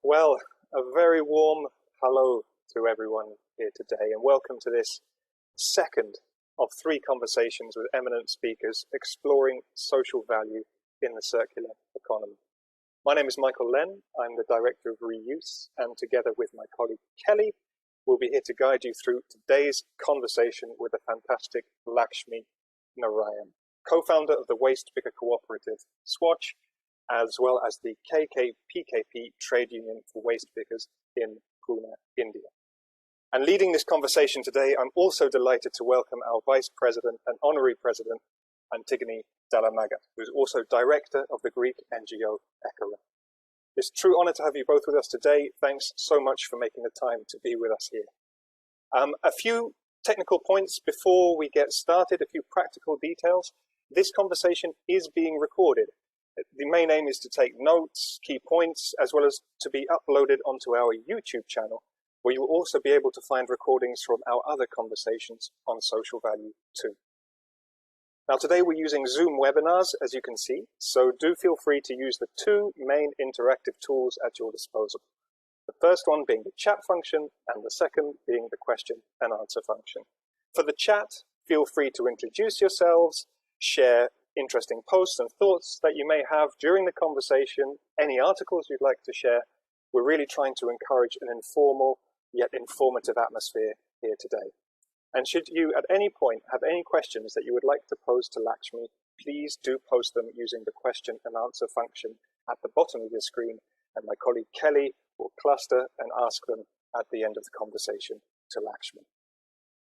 Well, a very warm hello to everyone here today, and welcome to this second of three conversations with eminent speakers exploring social value in the circular economy. My name is Michael Len. I'm the Director of Reuse, and together with my colleague Kelly, we'll be here to guide you through today's conversation with the fantastic Lakshmi Narayan, co-founder of the waste picker cooperative Swatch, as well as the KKPKP trade union for waste pickers in Pune, India. And leading this conversation today, I'm also delighted to welcome our Vice President and Honorary President, Antigone Dalamaga, who is also Director of the Greek NGO ECHO. It's a true honor to have you both with us today. Thanks so much for making the time to be with us here. A few technical points before we get started, a few practical details. This conversation is being recorded. The main aim is to take notes, key points, as well as to be uploaded onto our YouTube channel, where you will also be able to find recordings from our other conversations on social value too. Now today we're using Zoom webinars, as you can see, so do feel free to use the two main interactive tools at your disposal. The first one being the chat function, and the second being the question and answer function. For the chat, feel free to introduce yourselves, share interesting posts and thoughts that you may have during the conversation, any articles you'd like to share. We're really trying to encourage an informal yet informative atmosphere here today. And should you at any point have any questions that you would like to pose to Lakshmi, please do post them using the question and answer function at the bottom of your screen, and my colleague Kelly will cluster and ask them at the end of the conversation to Lakshmi.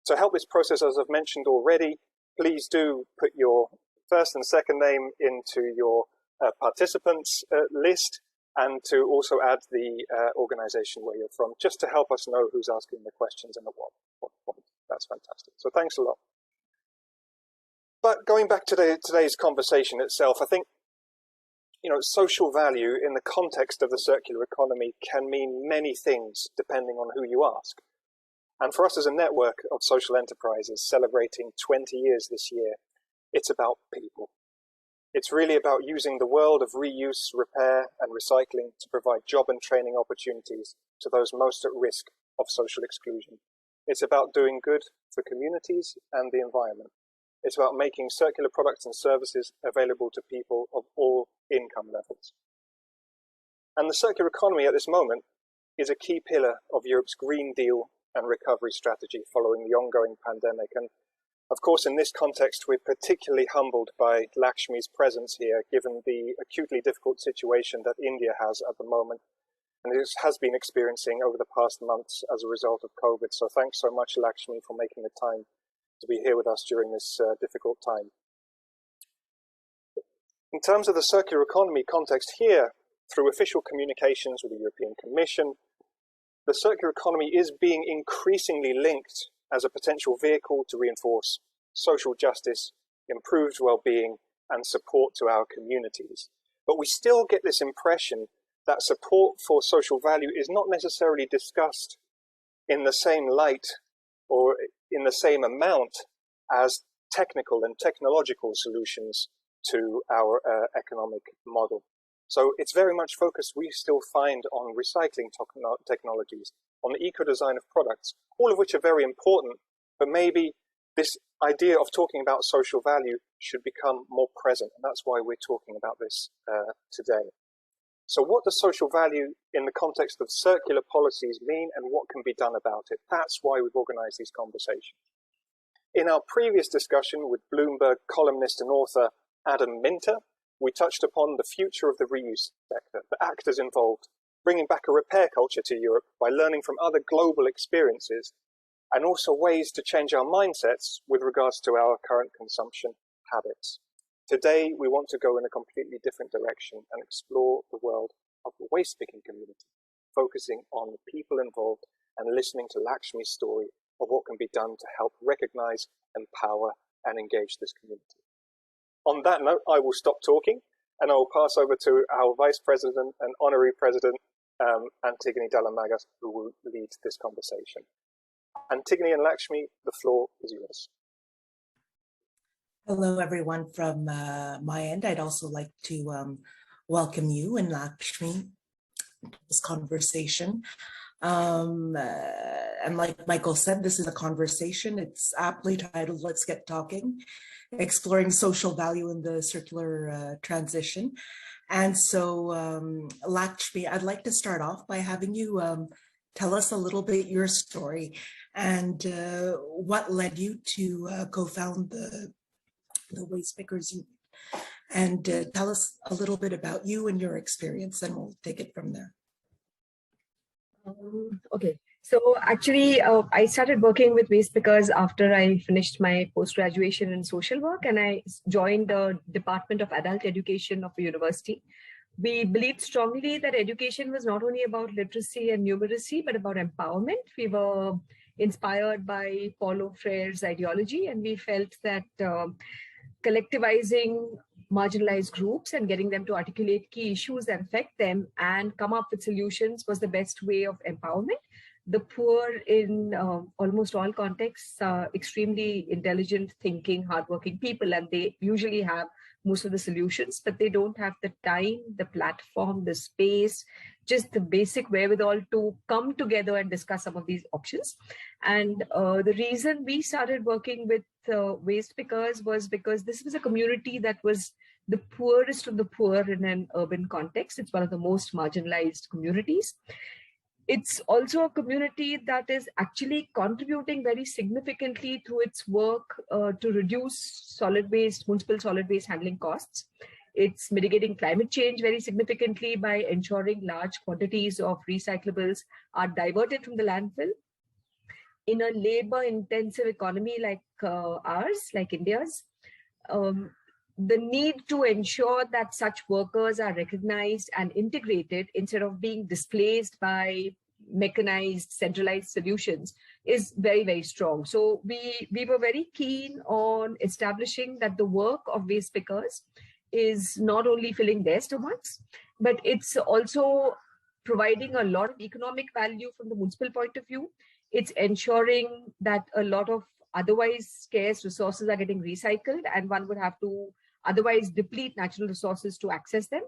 To help this process, as I've mentioned already, please do put your first and second name into your participants list, and to also add the organization where you're from, just to help us know who's asking the questions and at what point. That's fantastic. So thanks a lot. But going back to today's conversation itself, I think, social value in the context of the circular economy can mean many things depending on who you ask. And for us as a network of social enterprises celebrating 20 years this year, it's about people. It's really about using the world of reuse, repair, and recycling to provide job and training opportunities to those most at risk of social exclusion. It's about doing good for communities and the environment. It's about making circular products and services available to people of all income levels. And the circular economy at this moment is a key pillar of Europe's Green Deal and recovery strategy following the ongoing pandemic. And of course, in this context, we're particularly humbled by Lakshmi's presence here, given the acutely difficult situation that India has at the moment, and it has been experiencing over the past months as a result of COVID. So thanks so much, Lakshmi, for making the time to be here with us during this difficult time. In terms of the circular economy context here, through official communications with the European Commission, the circular economy is being increasingly linked as a potential vehicle to reinforce social justice, improved well-being, and support to our communities. But we still get this impression that support for social value is not necessarily discussed in the same light or in the same amount as technical and technological solutions to our economic model. So it's very much focused, we still find, on recycling technologies, on the eco-design of products, all of which are very important, but maybe this idea of talking about social value should become more present, and that's why we're talking about this today. So what does social value in the context of circular policies mean, and what can be done about it? That's why we've organized these conversations. In our previous discussion with Bloomberg columnist and author Adam Minter, we touched upon the future of the reuse sector, the actors involved, bringing back a repair culture to Europe by learning from other global experiences, and also ways to change our mindsets with regards to our current consumption habits. Today, we want to go in a completely different direction and explore the world of the waste picking community, focusing on the people involved and listening to Lakshmi's story of what can be done to help recognize, empower, and engage this community. On that note, I will stop talking and I will pass over to our Vice President and Honorary President, Antigone Dalamaga, who will lead this conversation. Antigone and Lakshmi, the floor is yours. Hello, everyone. From my end, I'd also like to welcome you and Lakshmi this conversation. And like Michael said, this is a conversation. It's aptly titled, Let's Get Talking, Exploring Social Value in the Circular Transition. And so, Lakshmi, I'd like to start off by having you tell us a little bit your story and what led you to co-found the Waste Pickers Union. And tell us a little bit about you and your experience, and we'll take it from there. Okay, so actually I started working with Waste Pickers after I finished my post-graduation in social work, and I joined the Department of Adult Education of a university. We believed strongly that education was not only about literacy and numeracy, but about empowerment. We were inspired by Paulo Freire's ideology, and we felt that collectivizing marginalized groups and getting them to articulate key issues that affect them and come up with solutions was the best way of empowerment. The poor in almost all contexts are extremely intelligent, thinking, hardworking people, and they usually have most of the solutions, but they don't have the time, the platform, the space, just the basic wherewithal to come together and discuss some of these options. And the reason we started working with Waste Pickers was because this was a community that was the poorest of the poor in an urban context. It's one of the most marginalized communities. It's also a community that is actually contributing very significantly through its work to reduce solid waste, municipal solid waste handling costs. It's mitigating climate change very significantly by ensuring large quantities of recyclables are diverted from the landfill. In a labor-intensive economy like ours, like India's, the need to ensure that such workers are recognized and integrated instead of being displaced by mechanized, centralized solutions is very, very strong. So we were very keen on establishing that the work of Waste Pickers is not only filling their stomachs, but it's also providing a lot of economic value from the municipal point of view. It's ensuring that a lot of otherwise scarce resources are getting recycled, and one would have to otherwise deplete natural resources to access them.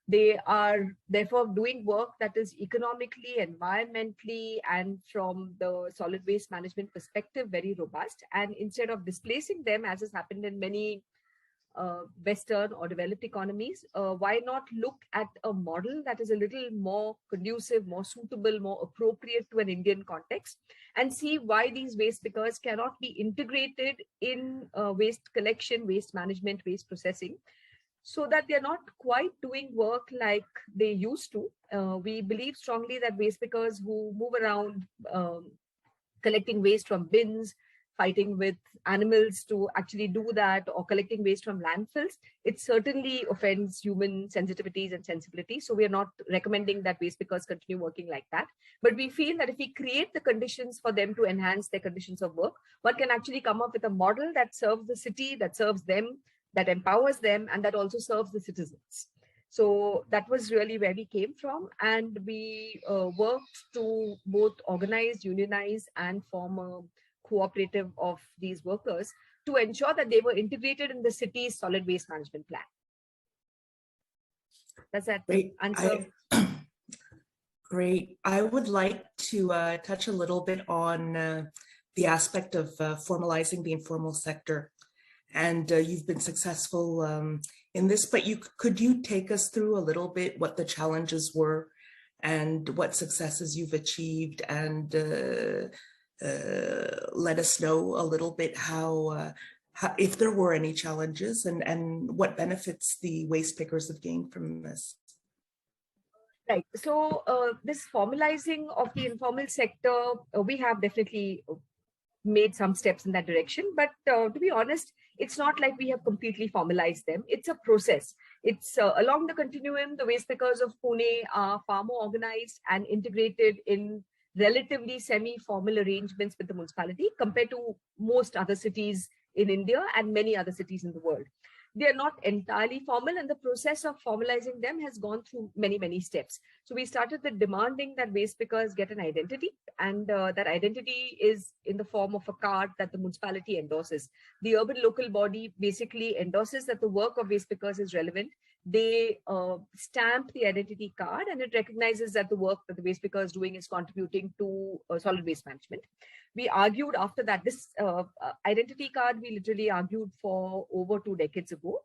They are therefore doing work that is economically, environmentally, and from the solid waste management perspective, very robust. And instead of displacing them, as has happened in many Western or developed economies, why not look at a model that is a little more conducive, more suitable, more appropriate to an Indian context, and see why these waste pickers cannot be integrated in waste collection, waste management, waste processing, so that they're not quite doing work like they used to. We believe strongly that waste pickers who move around collecting waste from bins, fighting with animals to actually do that, or collecting waste from landfills, it certainly offends human sensitivities and sensibilities. So we are not recommending that waste pickers continue working like that. But we feel that if we create the conditions for them to enhance their conditions of work, one can actually come up with a model that serves the city, that serves them, that empowers them, and that also serves the citizens. So that was really where we came from. And we worked to both organize, unionize, and form a cooperative of these workers to ensure that they were integrated in the city's solid waste management plan. Does that answer? Great. I would like to touch a little bit on the aspect of formalizing the informal sector. And you've been successful in this, but could you take us through a little bit what the challenges were and what successes you've achieved, and let us know a little bit how if there were any challenges, and what benefits the waste pickers have gained from this. Right. So this formalizing of the informal sector, we have definitely made some steps in that direction. But to be honest, it's not like we have completely formalized them. It's a process. It's along the continuum, the waste pickers of Pune are far more organized and integrated in relatively semi-formal arrangements with the municipality compared to most other cities in India and many other cities in the world. They are not entirely formal, and the process of formalizing them has gone through many, many steps. So we started with demanding that waste pickers get an identity, and that identity is in the form of a card that the municipality endorses. The urban local body basically endorses that the work of waste pickers is relevant. they stamp the identity card, and it recognizes that the work that the waste picker is doing is contributing to solid waste management. We argued after that, this identity card, we literally argued for over 2 decades ago.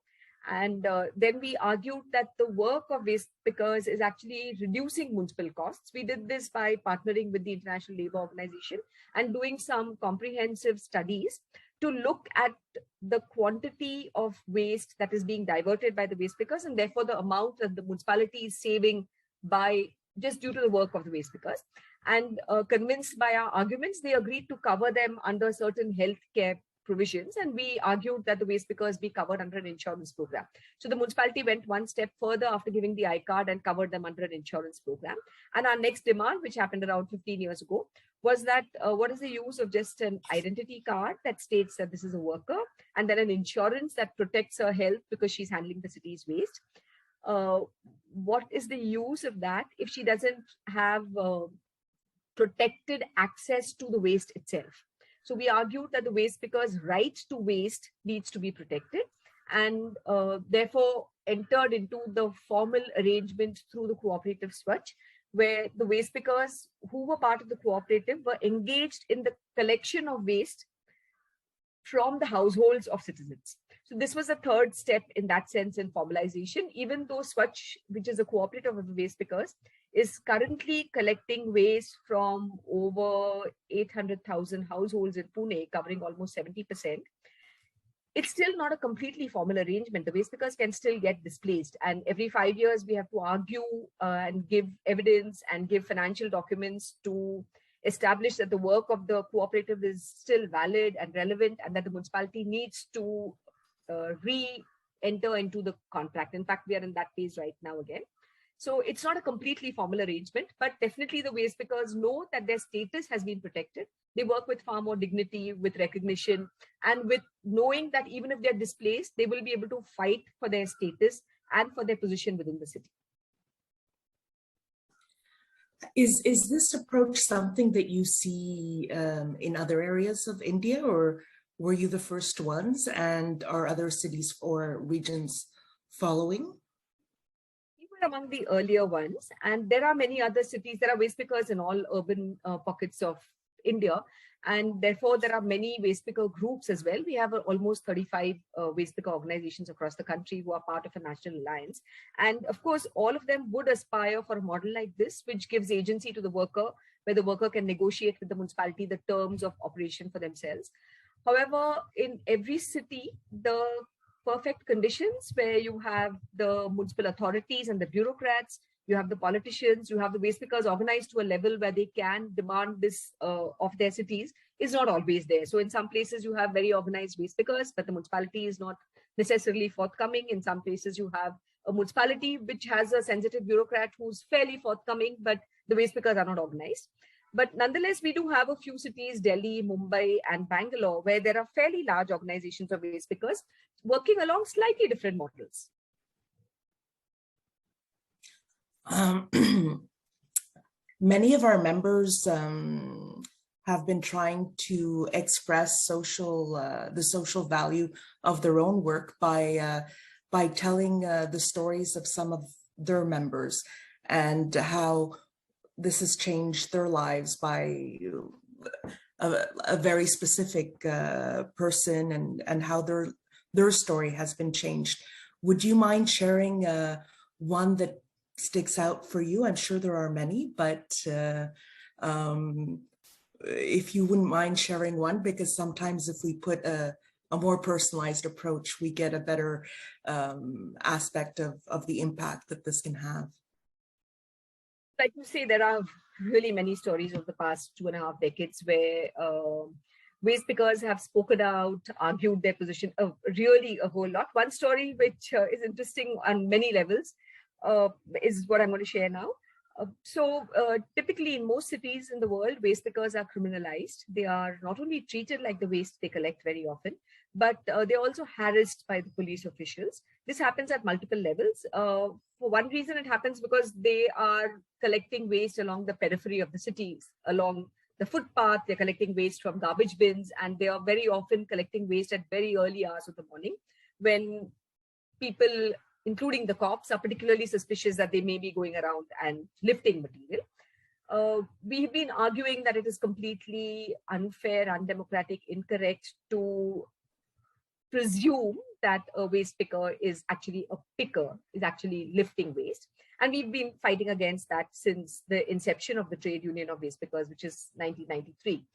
And then we argued that the work of waste pickers is actually reducing municipal costs. We did this by partnering with the International Labour Organization and doing some comprehensive studies to look at the quantity of waste that is being diverted by the waste pickers, and therefore the amount that the municipality is saving by just due to the work of the waste pickers. And convinced by our arguments, they agreed to cover them under certain healthcare provisions, and we argued that the waste pickers be covered under an insurance program. So the municipality went one step further after giving the I-card and covered them under an insurance program. And our next demand, which happened around 15 years ago, was that what is the use of just an identity card that states that this is a worker, and then an insurance that protects her health because she's handling the city's waste. What is the use of that if she doesn't have protected access to the waste itself? So we argued that the waste picker's right to waste needs to be protected, and therefore entered into the formal arrangement through the cooperative Swachh, where the waste pickers who were part of the cooperative were engaged in the collection of waste from the households of citizens. So this was the third step in that sense in formalization, even though Swachh, which is a cooperative of the waste pickers, is currently collecting waste from over 800,000 households in Pune, covering almost 70%. It's still not a completely formal arrangement. The waste pickers can still get displaced. And every 5 years, we have to argue and give evidence and give financial documents to establish that the work of the cooperative is still valid and relevant, and that the municipality needs to re-enter into the contract. In fact, we are in that phase right now again. So it's not a completely formal arrangement, but definitely the waste pickers know that their status has been protected. They work with far more dignity, with recognition, and with knowing that even if they're displaced, they will be able to fight for their status and for their position within the city. Is this approach something that you see in other areas of India, or were you the first ones, and are other cities or regions following? We were among the earlier ones, and there are many other cities. There are waste pickers in all urban pockets of India, and therefore there are many waste picker groups as well. We have almost 35 waste picker organizations across the country who are part of a national alliance. And of course, all of them would aspire for a model like this, which gives agency to the worker, where the worker can negotiate with the municipality the terms of operation for themselves. However, in every city, the perfect conditions where you have the municipal authorities and the bureaucrats, you have the politicians, you have the waste pickers organized to a level where they can demand this of their cities is not always there. So in some places you have very organized waste pickers, but the municipality is not necessarily forthcoming. In some places you have a municipality which has a sensitive bureaucrat who's fairly forthcoming, but the waste pickers are not organized. But nonetheless, we do have a few cities, Delhi, Mumbai, and Bangalore, where there are fairly large organizations of waste pickers working along slightly different models. Many of our members have been trying to express the social value of their own work by telling the stories of some of their members and how this has changed their lives by a very specific person, and how their story has been changed. Would you mind sharing one that sticks out for you? I'm sure there are many, but if you wouldn't mind sharing one, because sometimes if we put a more personalized approach, we get a better aspect of the impact that this can have. Like you say, there are really many stories of the past 2.5 decades where waste pickers have spoken out, argued their position, really a whole lot. One story which is interesting on many levels is what I'm going to share now. Typically in most cities in the world, waste pickers are criminalized. They are not only treated like the waste they collect very often, but they're also harassed by the police officials. This happens at multiple levels. For one reason, it happens because they are collecting waste along the periphery of the cities, along the footpath. They're collecting waste from garbage bins, and they are very often collecting waste at very early hours of the morning when people including the cops, are particularly suspicious that they may be going around and lifting material. We've been arguing that it is completely unfair, undemocratic, incorrect to presume that a waste picker is actually a picker, is actually lifting waste. And we've been fighting against that since the inception of the Trade Union of Waste Pickers, which is 1993.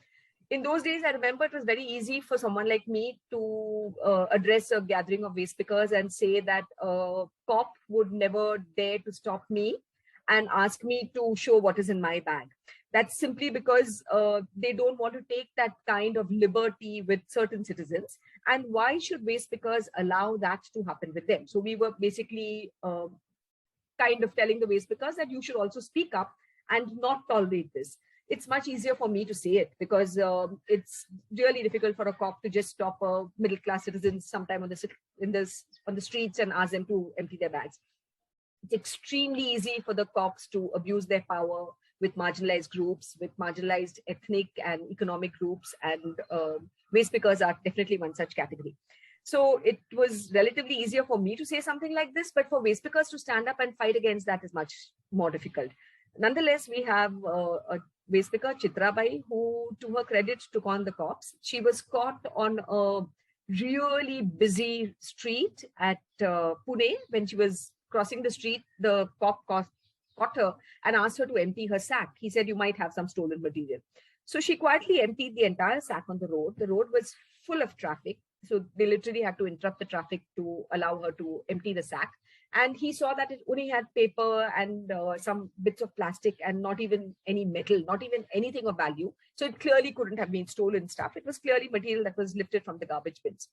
In those days, I remember it was very easy for someone like me to address a gathering of waste pickers and say that a cop would never dare to stop me and ask me to show what is in my bag. That's simply because they don't want to take that kind of liberty with certain citizens. And why should waste pickers allow that to happen with them? So we were basically kind of telling the waste pickers that you should also speak up and not tolerate this. It's much easier for me to say it because it's really difficult for a cop to just stop a middle-class citizen sometime on the streets and ask them to empty their bags. It's extremely easy for the cops to abuse their power with marginalized groups, with marginalized ethnic and economic groups, and waste pickers are definitely one such category. So it was relatively easier for me to say something like this, but for waste pickers to stand up and fight against that is much more difficult. Nonetheless, we have a waste picker, Chitra Bai, who, to her credit, took on the cops. She was caught on a really busy street at Pune. When she was crossing the street, the cop caught her and asked her to empty her sack. He said, "You might have some stolen material." So she quietly emptied the entire sack on the road. The road was full of traffic. So they literally had to interrupt the traffic to allow her to empty the sack. And he saw that it only had paper and some bits of plastic and not even any metal, not even anything of value. So it clearly couldn't have been stolen stuff. It was clearly material that was lifted from the garbage bins.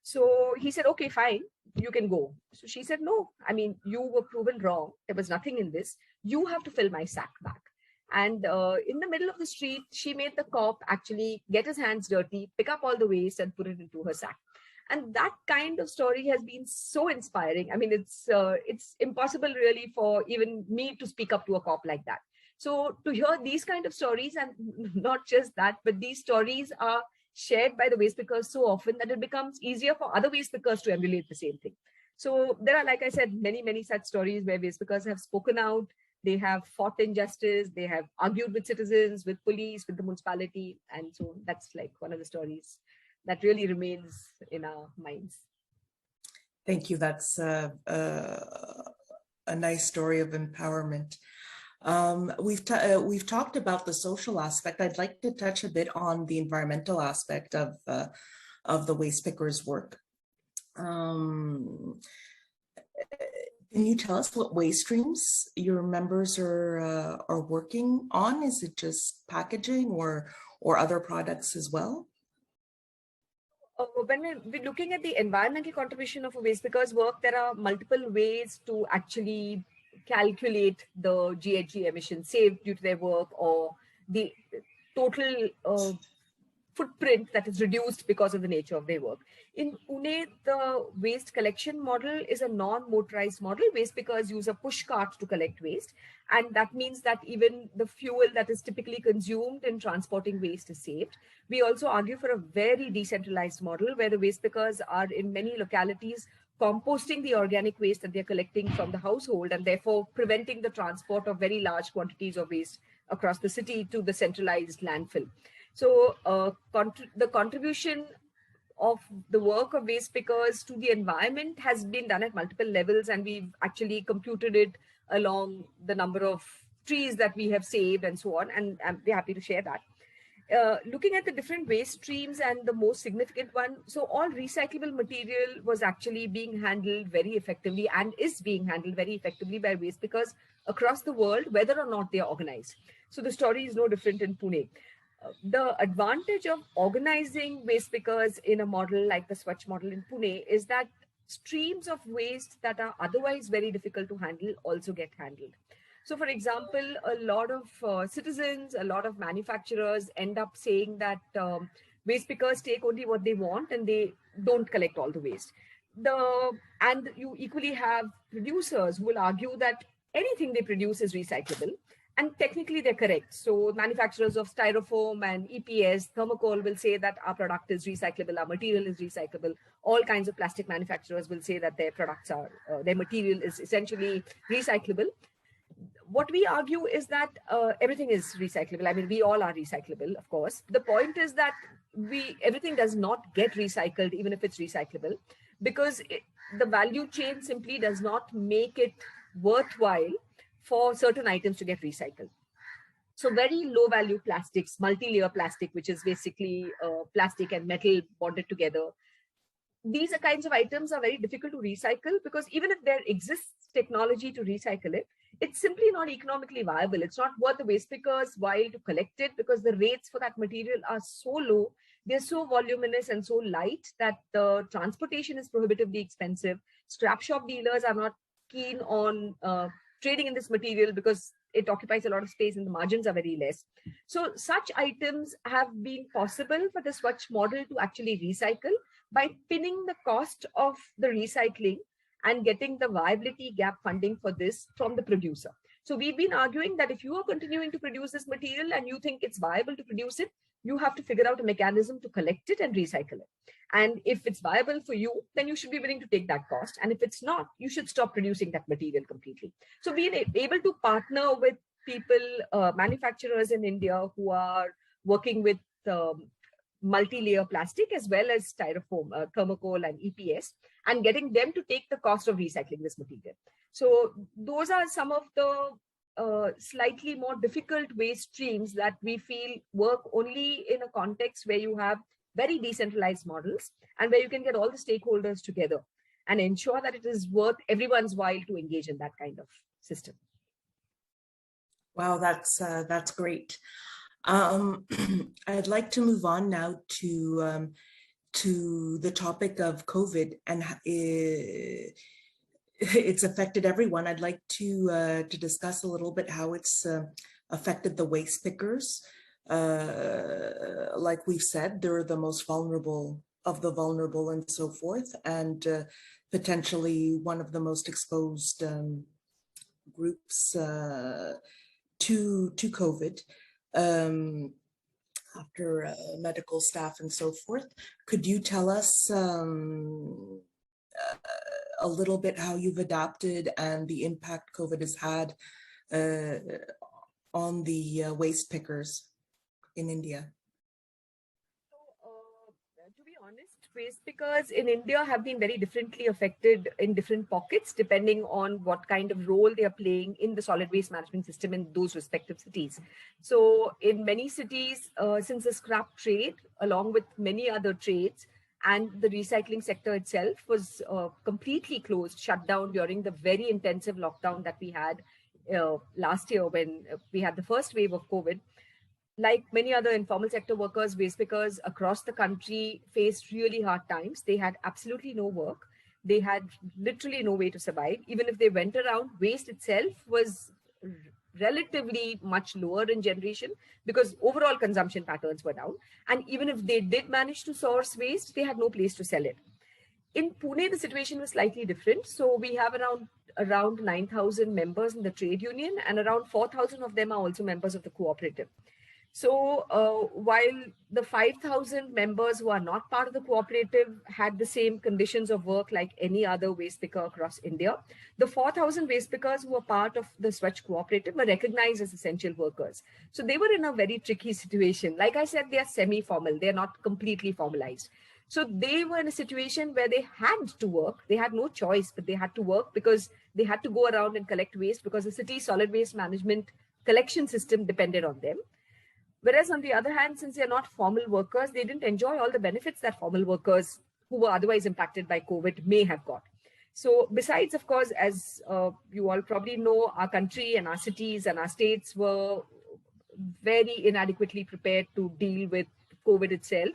So he said, "Okay, fine, you can go." So she said, "No, I mean, you were proven wrong. There was nothing in this. You have to fill my sack back." And in the middle of the street, she made the cop actually get his hands dirty, pick up all the waste and put it into her sack. And that kind of story has been so inspiring. I mean, it's impossible really for even me to speak up to a cop like that. So to hear these kind of stories, and not just that, but these stories are shared by the waste pickers so often that it becomes easier for other waste pickers to emulate the same thing. So there are, like I said, many, many such stories where waste pickers have spoken out. They have fought injustice. They have argued with citizens, with police, with the municipality. And so that's like one of the stories that really remains in our minds. Thank you. That's a nice story of empowerment. We've talked about the social aspect. I'd like to touch a bit on the environmental aspect of the waste pickers' work. Can you tell us what waste streams your members are working on? Is it just packaging or other products as well? When we're looking at the environmental contribution of a waste pickers' work, there are multiple ways to actually calculate the GHG emissions saved due to their work, or the total footprint that is reduced because of the nature of their work. In Pune, the waste collection model is a non-motorized model. Waste pickers use a push cart to collect waste. And that means that even the fuel that is typically consumed in transporting waste is saved. We also argue for a very decentralized model where the waste pickers are in many localities composting the organic waste that they're collecting from the household, and therefore preventing the transport of very large quantities of waste across the city to the centralized landfill. So the contribution of the work of waste pickers to the environment has been done at multiple levels, and we've actually computed it along the number of trees that we have saved and so on, and we're happy to share that. Looking at the different waste streams and the most significant one, so all recyclable material was actually being handled very effectively and is being handled very effectively by waste pickers across the world, whether or not they are organized. So the story is no different in Pune. The advantage of organizing waste pickers in a model like the Swachh model in Pune is that streams of waste that are otherwise very difficult to handle also get handled. So for example, a lot of citizens, a lot of manufacturers end up saying that waste pickers take only what they want and they don't collect all the waste. And you equally have producers who will argue that anything they produce is recyclable. And technically they're correct. So manufacturers of styrofoam and EPS, thermocol will say that our product is recyclable, our material is recyclable. All kinds of plastic manufacturers will say that their products are, their material is essentially recyclable. What we argue is that everything is recyclable. I mean, we all are recyclable, of course. The point is that everything does not get recycled, even if it's recyclable, because the value chain simply does not make it worthwhile for certain items to get recycled. So very low value plastics, multi-layer plastic, which is basically plastic and metal bonded together. These are kinds of items are very difficult to recycle, because even if there exists technology to recycle it, it's simply not economically viable. It's not worth the waste pickers' while to collect it, because the rates for that material are so low. They're so voluminous and so light that the transportation is prohibitively expensive. Scrap shop dealers are not keen on trading in this material because it occupies a lot of space and the margins are very less. So such items have been possible for the Swachh model to actually recycle by pinning the cost of the recycling and getting the viability gap funding for this from the producer. So we've been arguing that if you are continuing to produce this material and you think it's viable to produce it, you have to figure out a mechanism to collect it and recycle it. And if it's viable for you, then you should be willing to take that cost. And if it's not, you should stop producing that material completely. So being able to partner with people, manufacturers in India who are working with multi-layer plastic as well as styrofoam, thermocol and EPS, and getting them to take the cost of recycling this material. So those are some of the slightly more difficult waste streams that we feel work only in a context where you have very decentralized models and where you can get all the stakeholders together and ensure that it is worth everyone's while to engage in that kind of system. Wow, that's great. I'd like to move on now to the topic of COVID and it's affected everyone. I'd like to discuss a little bit how it's affected the waste pickers. Like we've said, they're the most vulnerable of the vulnerable and so forth, and potentially one of the most exposed groups to COVID. After medical staff and so forth. Could you tell us a little bit how you've adapted and the impact COVID has had on the waste pickers in India? To be honest, waste pickers in India have been very differently affected in different pockets, depending on what kind of role they are playing in the solid waste management system in those respective cities. So in many cities, since the scrap trade, along with many other trades, and the recycling sector itself was completely closed, shut down during the very intensive lockdown that we had last year when we had the first wave of COVID. Like many other informal sector workers, waste pickers across the country faced really hard times. They had absolutely no work. They had literally no way to survive. Even if they went around, waste itself was relatively much lower in generation because overall consumption patterns were down. And even if they did manage to source waste, they had no place to sell it. In Pune, the situation was slightly different. So we have around 9,000 members in the trade union, and around 4,000 of them are also members of the cooperative. So while the 5,000 members who are not part of the cooperative had the same conditions of work like any other waste picker across India, the 4,000 waste pickers who were part of the Swachh cooperative were recognized as essential workers. So they were in a very tricky situation. Like I said, they are semi-formal. They are not completely formalized. So they were in a situation where they had to work. They had no choice, but they had to work because they had to go around and collect waste because the city's solid waste management collection system depended on them. Whereas on the other hand, since they're not formal workers, they didn't enjoy all the benefits that formal workers who were otherwise impacted by COVID may have got. So besides, of course, as you all probably know, our country and our cities and our states were very inadequately prepared to deal with COVID itself.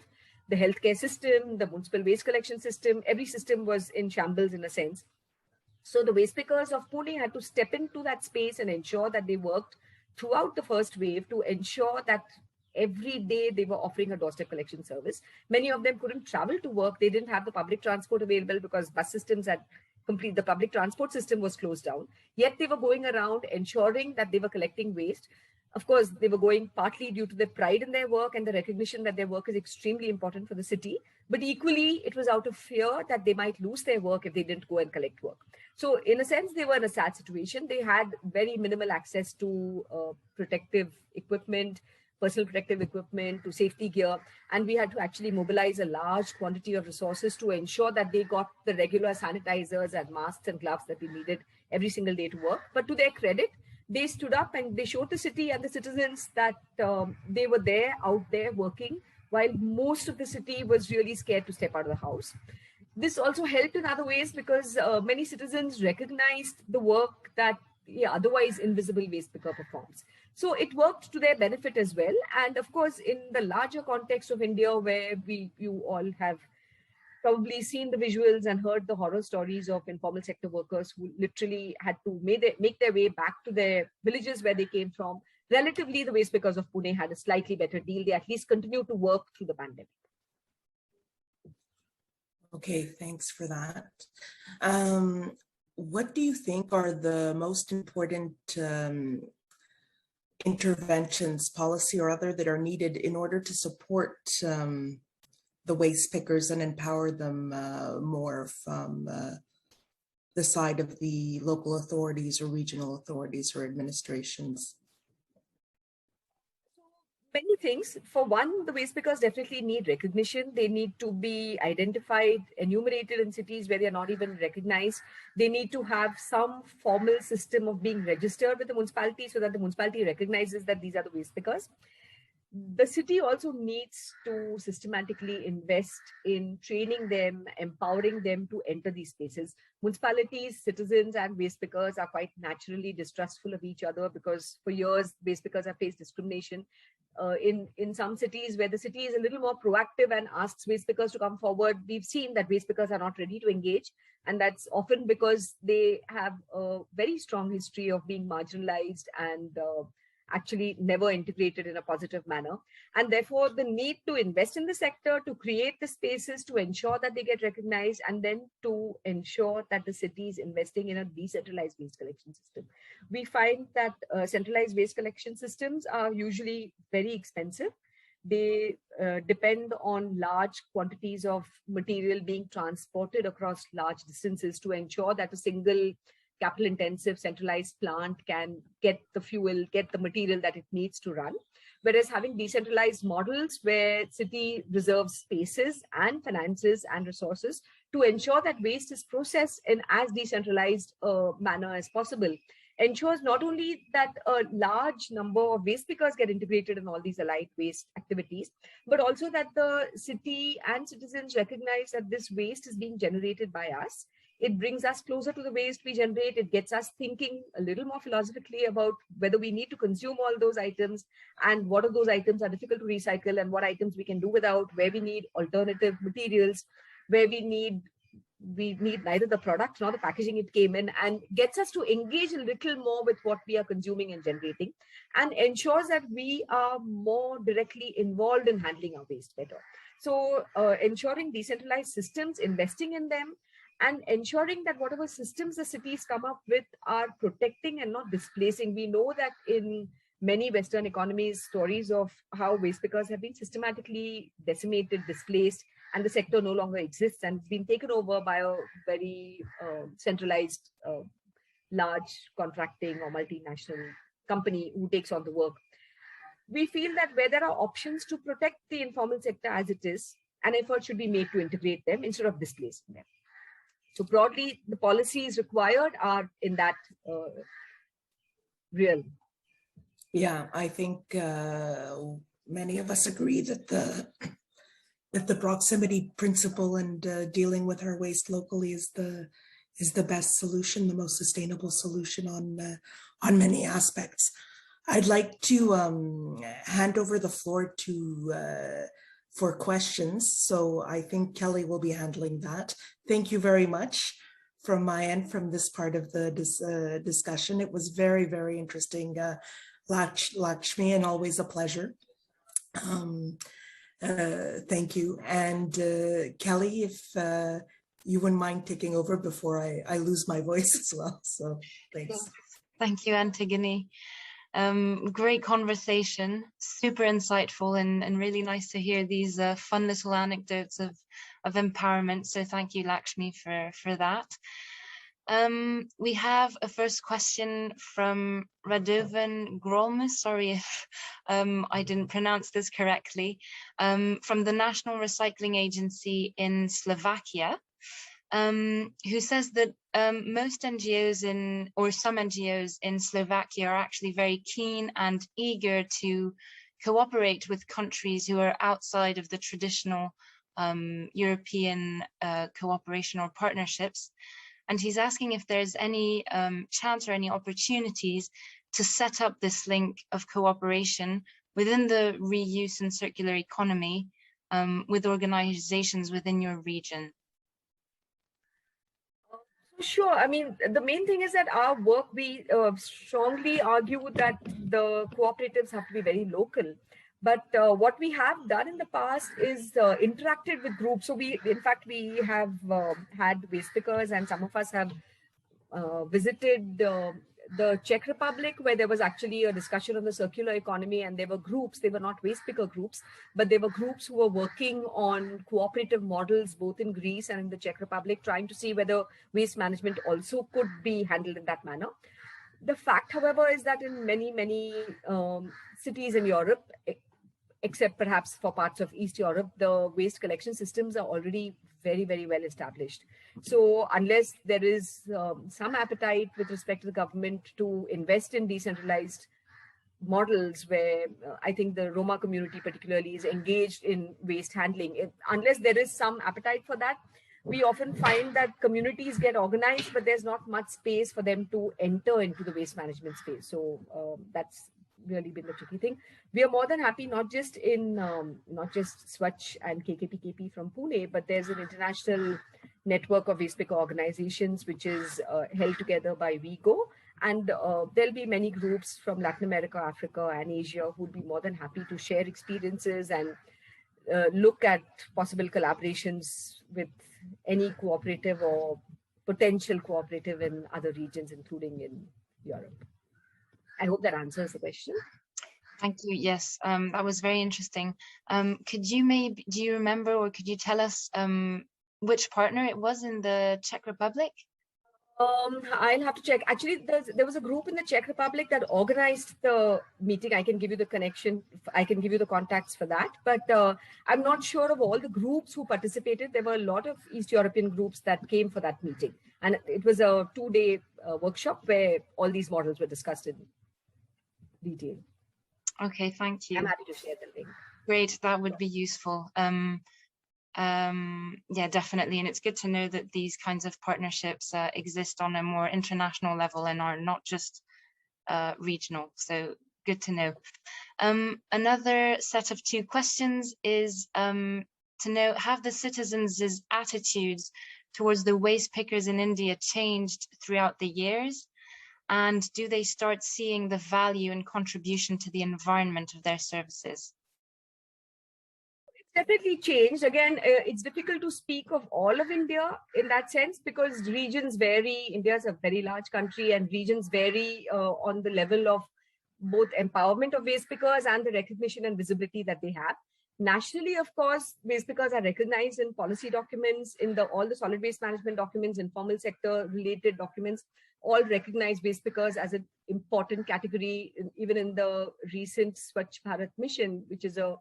The healthcare system, the municipal waste collection system, every system was in shambles in a sense. So the waste pickers of Pune had to step into that space and ensure that they worked throughout the first wave to ensure that every day they were offering a doorstep collection service. Many of them couldn't travel to work. They didn't have the public transport available because bus systems had complete, the public transport system was closed down, yet they were going around ensuring that they were collecting waste. Of course, they were going partly due to their pride in their work and the recognition that their work is extremely important for the city, but equally it was out of fear that they might lose their work if they didn't go and collect work. So in a sense, they were in a sad situation. They had very minimal access to protective equipment, personal protective equipment, to safety gear, and we had to actually mobilize a large quantity of resources to ensure that they got the regular sanitizers and masks and gloves that they needed every single day to work. But to their credit, they stood up and they showed the city and the citizens that they were there, out there working, while most of the city was really scared to step out of the house. This also helped in other ways because many citizens recognized the work that otherwise invisible waste picker performs. So it worked to their benefit as well. And of course, in the larger context of India, where you all have probably seen the visuals and heard the horror stories of informal sector workers who literally had to make their way back to their villages where they came from. Relatively, the waste pickers of Pune had a slightly better deal. They at least continued to work through the pandemic. Okay, thanks for that. What do you think are the most important interventions, policy or other, that are needed in order to support the waste pickers and empower them more from the side of the local authorities or regional authorities or administrations? Many things. For one, the waste pickers definitely need recognition. They need to be identified, enumerated in cities where they are not even recognized. They need to have some formal system of being registered with the municipality so that the municipality recognizes that these are the waste pickers. The city also needs to systematically invest in training them, empowering them to enter these spaces. Municipalities, citizens, and waste pickers are quite naturally distrustful of each other because for years, waste pickers have faced discrimination. In some cities where the city is a little more proactive and asks waste pickers to come forward, we've seen that waste pickers are not ready to engage. And that's often because they have a very strong history of being marginalized and actually never integrated in a positive manner. And therefore, the need to invest in the sector, to create the spaces, to ensure that they get recognized, and then to ensure that the city is investing in a decentralized waste collection system. We find that centralized waste collection systems are usually very expensive. They depend on large quantities of material being transported across large distances to ensure that a single capital intensive centralized plant can get the fuel, get the material that it needs to run. Whereas having decentralized models where city reserves spaces and finances and resources to ensure that waste is processed in as decentralized manner as possible ensures not only that a large number of waste pickers get integrated in all these allied waste activities, but also that the city and citizens recognize that this waste is being generated by us. It brings us closer to the waste we generate. It gets us thinking a little more philosophically about whether we need to consume all those items and what of those items are difficult to recycle and what items we can do without, where we need alternative materials, where we need neither the product nor the packaging it came in, and gets us to engage a little more with what we are consuming and generating, and ensures that we are more directly involved in handling our waste better. So ensuring decentralized systems, investing in them, and ensuring that whatever systems the cities come up with are protecting and not displacing. We know that in many Western economies, stories of how waste pickers have been systematically decimated, displaced, and the sector no longer exists and it's been taken over by a very centralized, large contracting or multinational company who takes on the work. We feel that where there are options to protect the informal sector as it is, an effort should be made to integrate them instead of displacing them. So broadly, the policies required are in that realm. Yeah, I think many of us agree that the proximity principle and dealing with our waste locally is the best solution, the most sustainable solution on many aspects. I'd like to hand over the floor to for questions. So I think Kelly will be handling that. Thank you very much from my end, from this part of the discussion. It was very, very interesting, Lakshmi, and always a pleasure. Thank you. And Kelly, if you wouldn't mind taking over before I lose my voice as well. So thanks. Thank you, Antigone. Great conversation, super insightful, and really nice to hear these fun little anecdotes of empowerment. So thank you, Lakshmi, for that. We have a first question from Radovan Grolmus. Sorry if I didn't pronounce this correctly. From the National Recycling Agency in Slovakia, who says that most NGOs or some NGOs in Slovakia are actually very keen and eager to cooperate with countries who are outside of the traditional European cooperation or partnerships. And he's asking if there's any chance or any opportunities to set up this link of cooperation within the reuse and circular economy with organizations within your region. Sure. I mean, the main thing is that our work, we strongly argue that the cooperatives have to be very local. But what we have done in the past is interacted with groups. So in fact, we have had waste pickers, and some of us have visited the Czech Republic, where there was actually a discussion on the circular economy, and there were groups. They were not waste picker groups, but they were groups who were working on cooperative models, both in Greece and in the Czech Republic, trying to see whether waste management also could be handled in that manner. The fact, however, is that in many cities in Europe, except perhaps for parts of East Europe, the waste collection systems are already very, very well established. So unless there is some appetite with respect to the government to invest in decentralized models where I think the Roma community particularly is engaged in waste handling, unless there is some appetite for that, we often find that communities get organized, but there's not much space for them to enter into the waste management space. So that's really been the tricky thing. We are more than happy, not just Swachh and KKPKP from Pune, but there's an international network of waste picker organizations which is held together by WeGo, and there'll be many groups from Latin America, Africa, and Asia who'd be more than happy to share experiences and look at possible collaborations with any cooperative or potential cooperative in other regions, including in Europe. I hope that answers the question. Thank you. Yes, that was very interesting. Could you do you remember, or could you tell us which partner it was in the Czech Republic? I'll have to check. Actually, there was a group in the Czech Republic that organized the meeting. I can give you the connection. I can give you the contacts for that. But I'm not sure of all the groups who participated. There were a lot of East European groups that came for that meeting. And it was a 2-day workshop where all these models were discussed in detail. Okay, thank you. I'm happy to share the link. Great, that would be useful. Yeah, definitely. And it's good to know that these kinds of partnerships exist on a more international level and are not just regional. So good to know. Another set of 2 questions is to know, have the citizens' attitudes towards the waste pickers in India changed throughout the years? And do they start seeing the value and contribution to the environment of their services? Definitely changed. Again, it's difficult to speak of all of India in that sense because regions vary. India is a very large country and regions vary on the level of both empowerment of waste pickers and the recognition and visibility that they have. Nationally, of course, waste pickers are recognized in policy documents, in all the solid waste management documents, informal sector related documents, all recognize waste pickers as an important category, even in the recent Swachh Bharat mission, which is a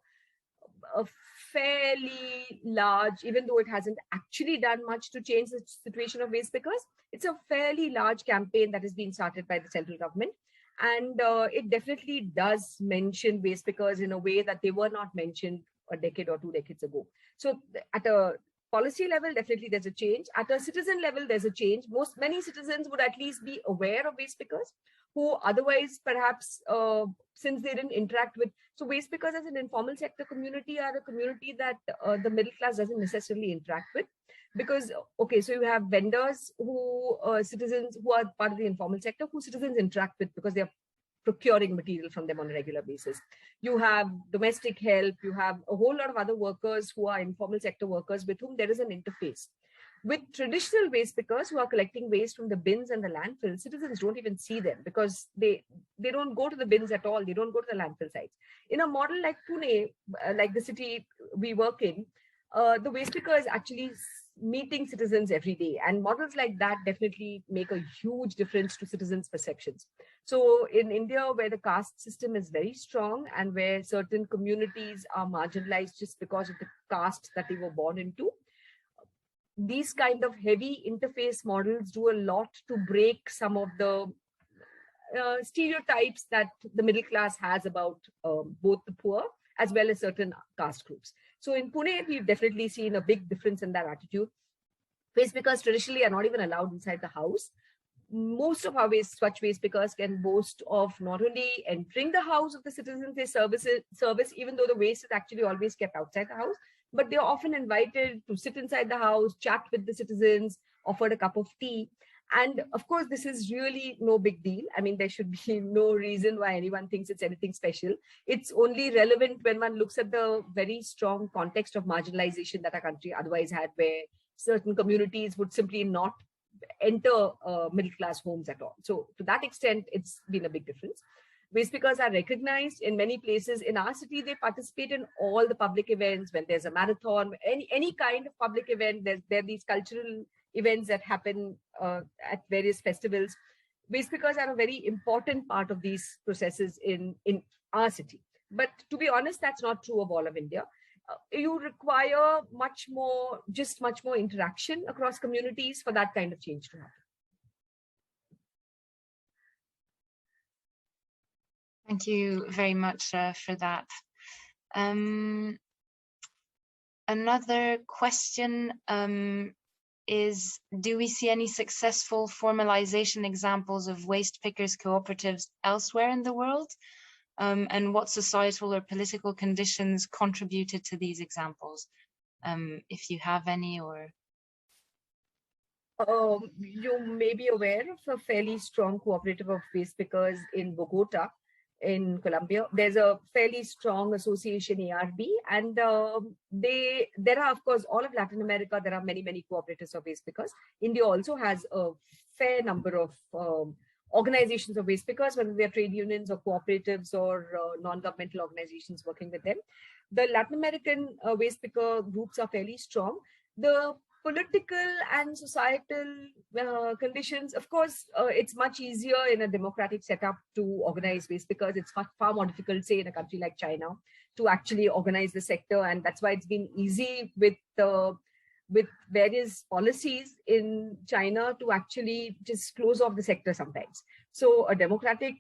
fairly large, even though it hasn't actually done much to change the situation of waste pickers, it's a fairly large campaign that has been started by the central government. And it definitely does mention waste pickers in a way that they were not mentioned a decade or 2 decades ago. So at a policy level, definitely there's a change. At a citizen level, there's a change. Many citizens would at least be aware of waste pickers who otherwise perhaps, since they didn't interact with, so waste pickers as an informal sector community are a community that the middle class doesn't necessarily interact with. Because, okay, so you have vendors who, citizens who are part of the informal sector who citizens interact with because they're procuring material from them on a regular basis. You have domestic help, you have a whole lot of other workers who are informal sector workers with whom there is an interface. With traditional waste pickers who are collecting waste from the bins and the landfill, citizens don't even see them because they don't go to the bins at all. They don't go to the landfill sites. In a model like Pune, like the city we work in, the waste picker is actually meeting citizens every day. And models like that definitely make a huge difference to citizens' perceptions. So in India, where the caste system is very strong and where certain communities are marginalized just because of the caste that they were born into, these kind of heavy interface models do a lot to break some of the stereotypes that the middle class has about both the poor as well as certain caste groups. So in Pune, we've definitely seen a big difference in that attitude. Waste pickers traditionally are not even allowed inside the house. Most of our such waste pickers can boast of not only entering the house of the citizens they service, even though the waste is actually always kept outside the house, but they're often invited to sit inside the house, chat with the citizens, offered a cup of tea. And of course, this is really no big deal. I mean, there should be no reason why anyone thinks it's anything special. It's only relevant when one looks at the very strong context of marginalization that our country otherwise had, where certain communities would simply not enter middle class homes at all. So to that extent, it's been a big difference. Waste pickers are recognized in many places. In our city, they participate in all the public events. When there's a marathon, any kind of public event, there are these cultural events that happen at various festivals. Waste pickers are a very important part of these processes in our city. But to be honest, that's not true of all of India. You require much more interaction across communities for that kind of change to happen. Thank you very much for that. Another question is, do we see any successful formalization examples of waste pickers cooperatives elsewhere in the world? And what societal or political conditions contributed to these examples? If you have any, or... You may be aware of a fairly strong cooperative of waste pickers in Bogota, in Colombia. There's a fairly strong association, ARB, and there are, of course, all of Latin America, there are many cooperatives of waste pickers. India also has a fair number of organizations of waste pickers, whether they're trade unions or cooperatives or non-governmental organizations working with them. The Latin American waste picker groups are fairly strong. The political and societal conditions, of course, it's much easier in a democratic setup to organize waste pickers. It's far more difficult, say, in a country like China, to actually organize the sector. And that's why it's been easy with various policies in China to actually just close off the sector sometimes. So a democratic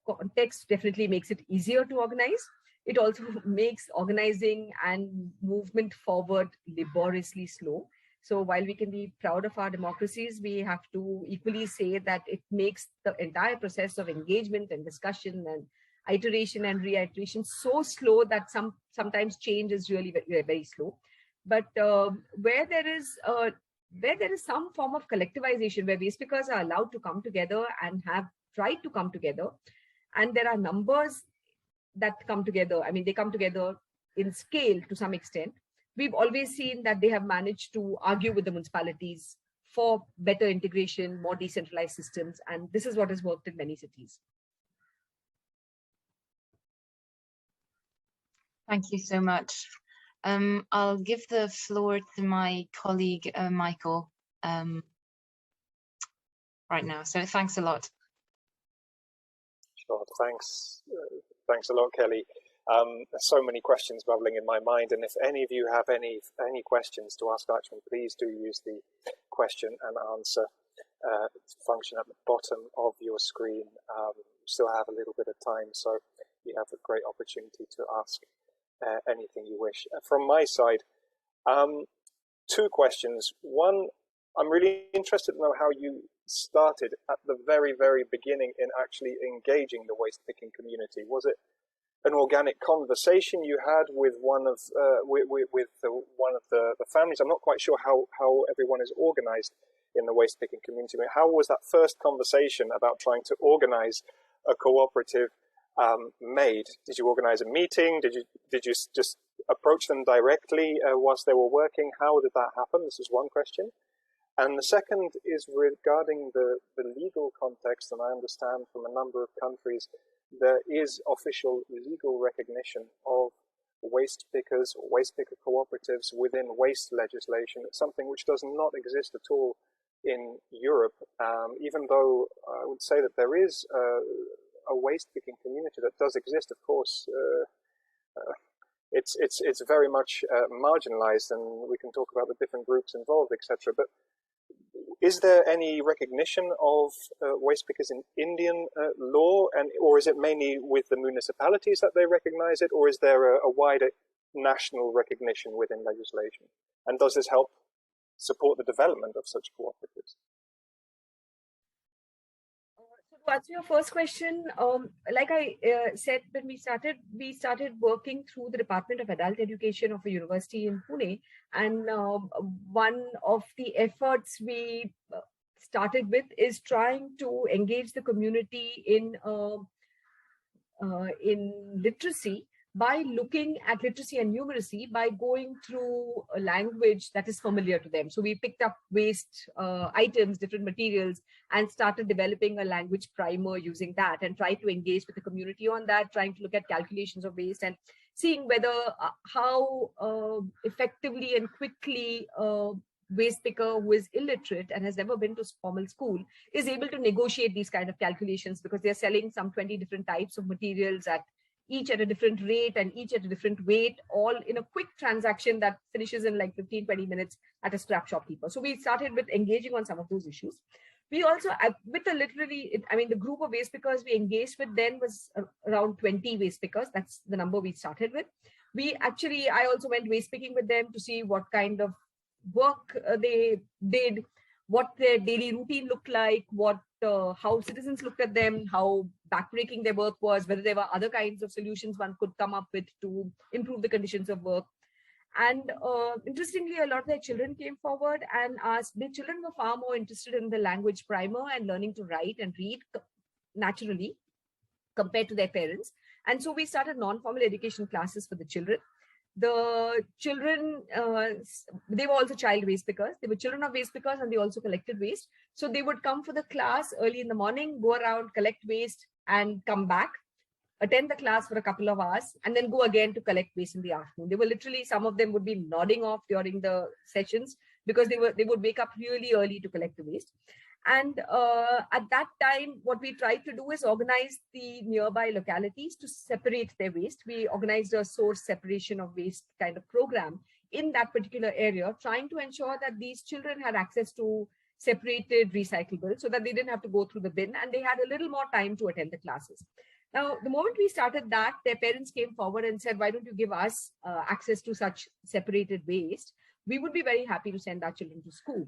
context definitely makes it easier to organize. It also makes organizing and movement forward laboriously slow. So while we can be proud of our democracies, we have to equally say that it makes the entire process of engagement and discussion and iteration and reiteration so slow that sometimes change is really very, very slow. But where there is some form of collectivization, where waste pickers are allowed to come together and have tried to come together, and there are numbers that come together. I mean, they come together in scale to some extent. We've always seen that they have managed to argue with the municipalities for better integration, more decentralized systems, and this is what has worked in many cities. Thank you so much. I'll give the floor to my colleague, Michael, right now. So thanks a lot. Sure, thanks. Thanks a lot, Kelly. There's so many questions bubbling in my mind, and if any of you have any questions to ask Lakshmi, please do use the question and answer function at the bottom of your screen. Still have a little bit of time, so you have a great opportunity to ask anything you wish. From my side, two questions. One, I'm really interested to know how you started at the very, very beginning in actually engaging the waste picking community. Was it an organic conversation you had with one of the families? I'm not quite sure how everyone is organized in the waste picking community. I mean, how was that first conversation about trying to organize a cooperative made? Did you organize a meeting? Did you just approach them directly whilst they were working? How did that happen? This is one question. And the second is regarding the legal context, and I understand from a number of countries there is official legal recognition of waste pickers or waste picker cooperatives within waste legislation. It's something which does not exist at all in Europe, even though I would say that there is a waste picking community that does exist. Of course, it's very much marginalized, and we can talk about the different groups involved, etc. But is there any recognition of waste pickers in Indian law, or is it mainly with the municipalities that they recognize it, or is there a wider national recognition within legislation? And does this help support the development of such cooperatives? To answer your first question, like I said, when we started working through the Department of Adult Education of a university in Pune, and one of the efforts we started with is trying to engage the community in literacy by looking at literacy and numeracy by going through a language that is familiar to them. So we picked up waste items, different materials, and started developing a language primer using that, and tried to engage with the community on that, trying to look at calculations of waste and seeing whether how effectively and quickly waste picker who is illiterate and has never been to formal school is able to negotiate these kind of calculations, because they're selling some 20 different types of materials each at a different rate and each at a different weight, all in a quick transaction that finishes in like 15-20 minutes at a scrap shopkeeper. So we started with engaging on some of those issues. We also, with the the group of waste pickers we engaged with then was around 20 waste pickers. That's the number we started with. I also went waste picking with them to see what kind of work they did, what their daily routine looked like, how citizens looked at them, how backbreaking their work was, whether there were other kinds of solutions one could come up with to improve the conditions of work. And interestingly, a lot of their children came forward and asked. The children were far more interested in the language primer and learning to write and read naturally compared to their parents. And so we started non-formal education classes for the children. The children, they were also child waste pickers. They were children of waste pickers, and they also collected waste. So they would come for the class early in the morning, go around, collect waste, and come back, attend the class for a couple of hours, and then go again to collect waste in the afternoon. They were literally, some of them would be nodding off during the sessions because they would wake up really early to collect the waste. And at that time, what we tried to do is organize the nearby localities to separate their waste. We organized a source separation of waste kind of program in that particular area, trying to ensure that these children had access to separated recyclables so that they didn't have to go through the bin, and they had a little more time to attend the classes. Now, the moment we started that, their parents came forward and said, why don't you give us access to such separated waste? We would be very happy to send our children to school.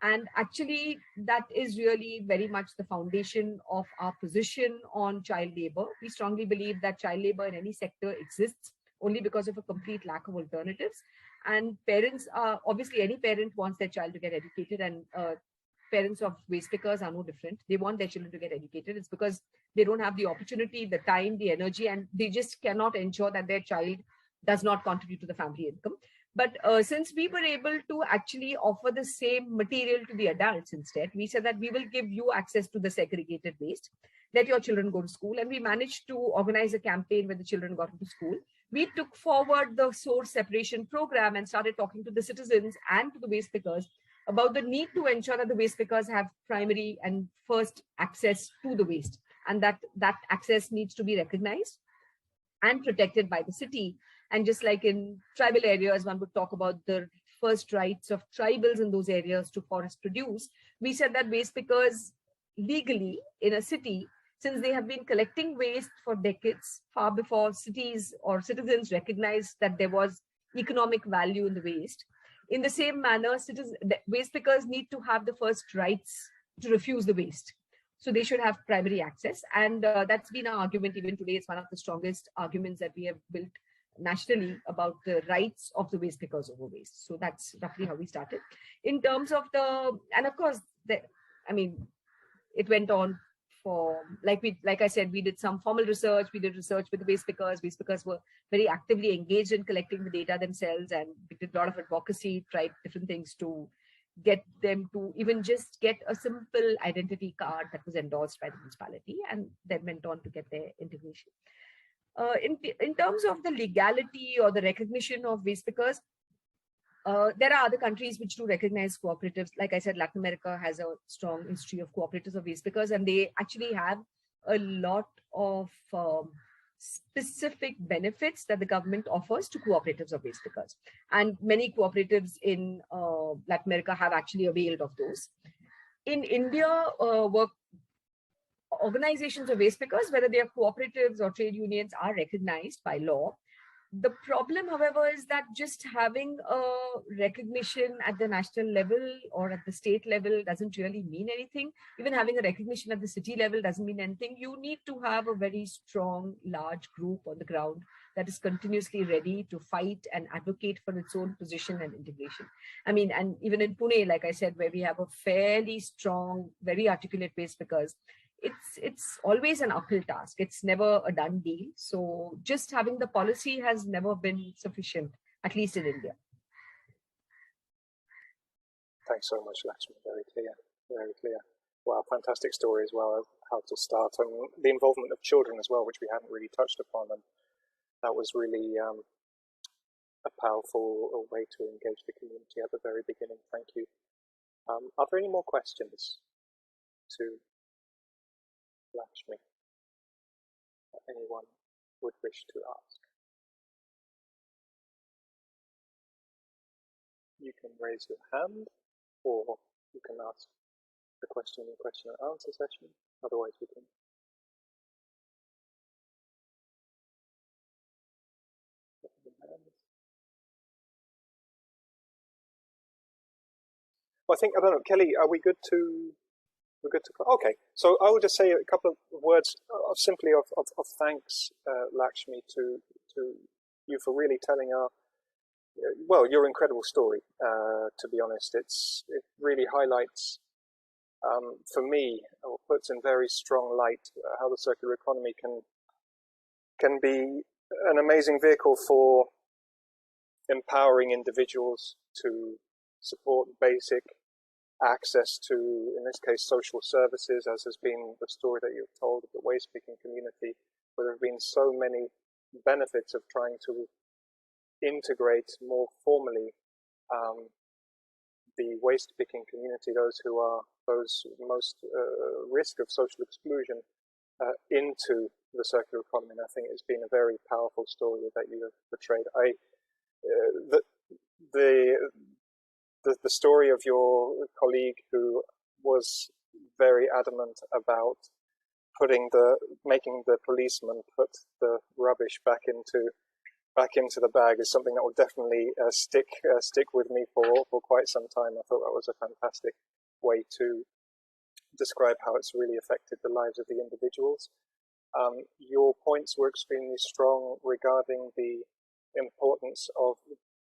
And actually, that is really very much the foundation of our position on child labor. We strongly believe that child labor in any sector exists only because of a complete lack of alternatives. And parents are, obviously, any parent wants their child to get educated, and parents of waste pickers are no different. They want their children to get educated. It's because they don't have the opportunity, the time, the energy, and they just cannot ensure that their child does not contribute to the family income. But since we were able to actually offer the same material to the adults instead, we said that we will give you access to the segregated waste, let your children go to school. And we managed to organize a campaign where the children got into school. We took forward the source separation program and started talking to the citizens and to the waste pickers about the need to ensure that the waste pickers have primary and first access to the waste, and that access needs to be recognized and protected by the city. And just like in tribal areas, one would talk about the first rights of tribals in those areas to forest produce. We said that waste pickers legally in a city, since they have been collecting waste for decades, far before cities or citizens recognized that there was economic value in the waste, in the same manner, waste pickers need to have the first rights to refuse the waste. So they should have primary access. And that's been our argument even today. It's one of the strongest arguments that we have built nationally about the rights of the waste pickers over waste. So that's roughly how we started. In terms of and of course, it went on like I said, we did some formal research. We did research with the waste pickers. Waste pickers were very actively engaged in collecting the data themselves, and we did a lot of advocacy, tried different things to get them to even just get a simple identity card that was endorsed by the municipality, and then went on to get their integration. In terms of the legality or the recognition of waste pickers, there are other countries which do recognize cooperatives. Like I said, Latin America has a strong history of cooperatives of waste pickers, and they actually have a lot of specific benefits that the government offers to cooperatives of waste pickers. And many cooperatives in Latin America have actually availed of those. In India, organizations of waste pickers, whether they are cooperatives or trade unions, are recognized by law. The problem, however, is that just having a recognition at the national level or at the state level doesn't really mean anything. Even having a recognition at the city level doesn't mean anything. You need to have a very strong, large group on the ground that is continuously ready to fight and advocate for its own position and integration. I mean, and even in Pune, like I said, where we have a fairly strong, very articulate waste pickers, it's always an uphill task. It's never a done deal. So just having the policy has never been sufficient, at least in India. Thanks so much, Lakshmi. Very clear, very clear. Wow, fantastic story as well, how to start, and the involvement of children as well, which we hadn't really touched upon, and that was really a powerful way to engage the community at the very beginning. Thank you. Are there any more questions to Lakshmi that anyone would wish to ask? You can raise your hand, or you can ask the question in the question and answer session. Otherwise, we can. Well, I think, I don't know, Kelly, are we good to? We're good to go. Okay, so I will just say a couple of words of simply of thanks, Lakshmi, to you for really telling our, well, your incredible story. To be honest, it really highlights, for me, or puts in very strong light how the circular economy can be an amazing vehicle for empowering individuals to support basic access to, in this case, social services, as has been the story that you've told of the waste picking community, where there have been so many benefits of trying to integrate more formally the waste picking community, those most risk of social exclusion, into the circular economy. And I think it's been a very powerful story that you have portrayed. The story of your colleague who was very adamant about making the policeman put the rubbish back into the bag is something that will definitely stick with me for quite some time. I thought that was a fantastic way to describe how it's really affected the lives of the individuals. Your points were extremely strong regarding the importance of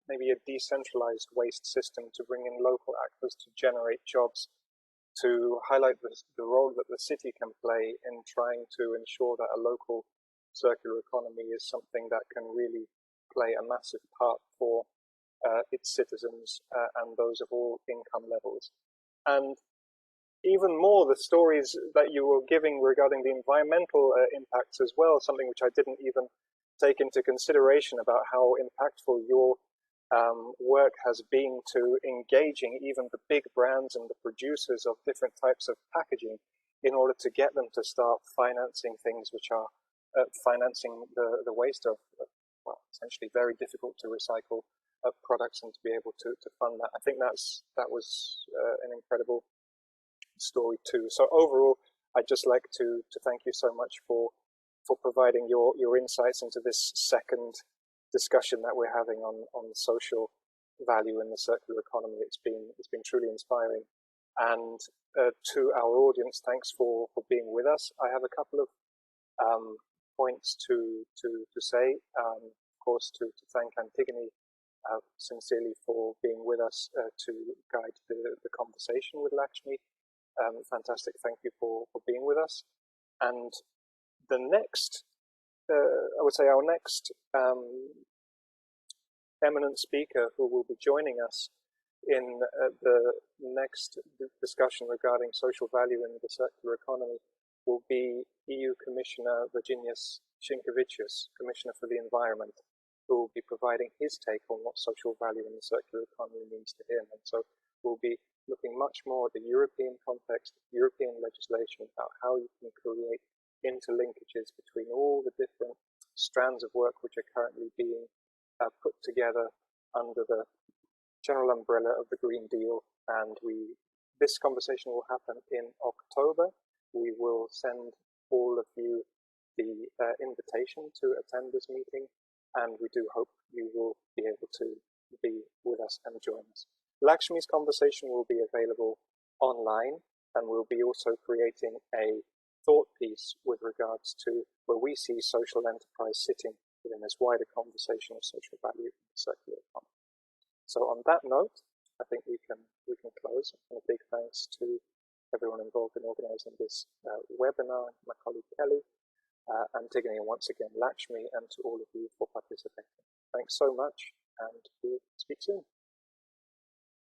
maybe a decentralized waste system to bring in local actors to generate jobs, to highlight the role that the city can play in trying to ensure that a local circular economy is something that can really play a massive part for its citizens and those of all income levels. And even more, the stories that you were giving regarding the environmental impacts as well, something which I didn't even take into consideration about how impactful your work has been to engaging even the big brands and the producers of different types of packaging in order to get them to start financing things which are financing the waste of, well, essentially very difficult to recycle products, and to be able to fund that. I think that was an incredible story too. So overall, I'd just like to thank you so much for providing your insights into this second discussion that we're having on social value in the circular economy. It's been truly inspiring. And to our audience, thanks for being with us. I have a couple of points to say. Of course, to thank Antigone sincerely for being with us to guide the conversation with Lakshmi. Fantastic. Thank you for being with us. And the next, I would say our next eminent speaker who will be joining us in the next discussion regarding social value in the circular economy will be EU Commissioner Virginijus Sienkiewicz, Commissioner for the Environment, who will be providing his take on what social value in the circular economy means to him. And so we'll be looking much more at the European context, European legislation, about how you can create interlinkages between all the different strands of work which are currently being put together under the general umbrella of the Green Deal. And this conversation will happen in October. We will send all of you the invitation to attend this meeting, and we do hope you will be able to be with us and join us. Lakshmi's conversation will be available online, and we'll be also creating a thought piece with regards to where we see social enterprise sitting within this wider conversation of social value in the circular economy. So on that note, I think we can close. And a big thanks to everyone involved in organising this webinar, my colleague Kelly, Antigone, and once again Lakshmi, and to all of you for participating. Thanks so much, and we'll speak soon.